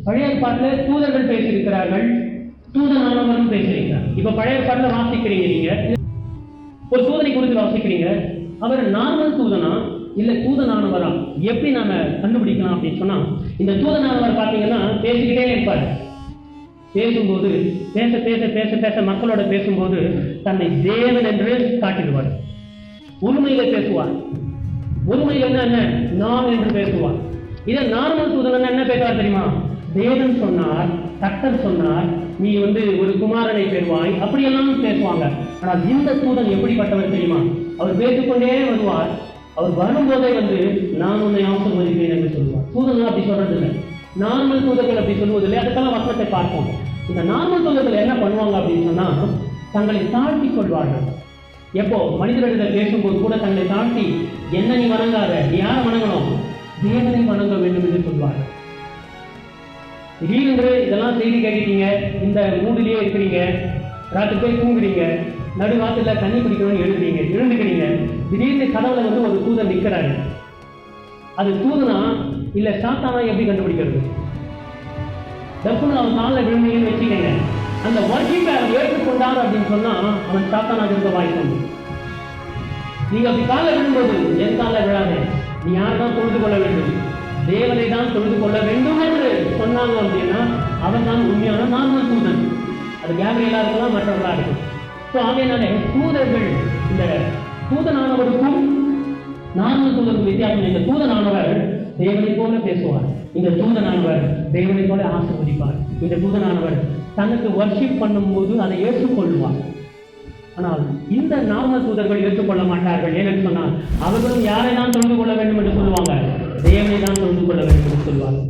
பழைய ஏற்பாட்டில் தூதர்கள் பேசியிருக்கிறார்கள், தூதனானவரும் பேசியிருக்கிறார். இப்ப பழைய ஏற்பாட்டில் வாசிக்கிறீங்க, நீங்க ஒரு தூதனை குறித்து வாசிக்கிறீங்க, அவர் நார்மல் தூதனா இல்ல தூதனானவரா எப்படி நாம கண்டுபிடிக்கலாம் அப்படின்னு சொன்னா, இந்த தூதனானவர் பாத்தீங்கன்னா பேசிக்கிட்டே இருப்பார். பேசும்போது பேச பேச பேச பேச மக்களோட பேசும்போது தன்னை தேவன் என்று காட்டிடுவார். உண்மையில பேசுவார். உண்மையில என்ன நான் என்று பேசுவார். இதை நார்மல் தூதன் என்ன பேசுவார் தெரியுமா? தேவன் சொன்னார், கர்த்தர் சொன்னார், நீ ஒரு குமாரனை பெறுவாய், அப்படியெல்லாம் பேசுவாங்க. ஆனால் இந்த தூதன் எப்படிப்பட்டவர் தெரியுமா? அவர் பேசிக்கொண்டே வருவார். அவர் வரும்போதே நான் உன்னை ஆசீர்வதிப்பேன் என்று சொல்லுவார். தூதன் அப்படி சொல்றது இல்லை. நார்மல் தூதர்கள் அப்படி சொல்லுவதில்லை. அதுக்கெல்லாம் வசனத்தை பார்ப்போம். இந்த நார்மல் தூதர்கள் என்ன பண்ணுவாங்க அப்படின்னு சொன்னா, தங்களை தாழ்த்தி கொள்வார்கள். எப்போ மனிதர்களிடம் பேசும்போது கூட தங்களை தாழ்த்தி, என்ன நீ வணங்காத, நீ யாரை வணங்கணும்? தேவனை வணங்க வேண்டும் என்று சொல்வார்கள். திடீரென்று இதெல்லாம் செய்தி கேட்டீங்க, இந்த மூடிலேயே இருக்கிறீங்க, ராத்திரி போய் தூங்குறீங்க, நடுவாத்துல தண்ணி குடிக்கணும்னு எழுந்துக்கிறீங்க. திடீர்னு கதவுல ஒரு தூதன் நிற்கிறாரு. அது தூதனா இல்ல சாத்தானா எப்படி கண்டுபிடிக்கிறது? தப்புன்னு அவன் காலில் விழுந்தீங்கன்னு வச்சுக்கங்க, அந்த வர்ஷிப்பை அவன் ஏற்றுக்கொண்டார் அப்படின்னு சொன்னா அவன் சாத்தானாக இருக்க வாய்ப்பு உண்டு. நீங்க அப்படி காலில் விழும்போது என் காலில் விழாதே, நீ யார்தான் தொழுது கொள்ள வேண்டும்? தேவனை தான் தொழுது கொள்ள வேண்டும் என்று சொன்னாங்க அப்படின்னா அவன் தான் உண்மையான நார்மல் தூதன். அது கேப்ரியலா இருக்கலாம், மற்றவர்களா இருக்கும். ஸோ அதனால தூதர்கள், இந்த தூதனானவருக்கும் நார்மல் தூதருக்கும் வித்தியாசம். இந்த தூதனானவர் தேவனை போல பேசுவார், இந்த தூதனானவர் தேவனை போல ஆசீர்வதிப்பார். இந்த தூதனானவர் தனக்கு வர்ஷிப் பண்ணும்போது அதை ஏற்றுக்கொள்வார். ஆனால் இந்த நார்மல் தூதர்கள் ஏற்றுக்கொள்ள மாட்டார்கள். ஏனென்று சொன்னால் அவர்களும் யாரை தான் தொழுது கொள்ள வேண்டும் என்று சொல்லுவாங்க? தேவனை தான் தொழுது கொள்ள வேண்டும் என்று சொல்வார்கள்.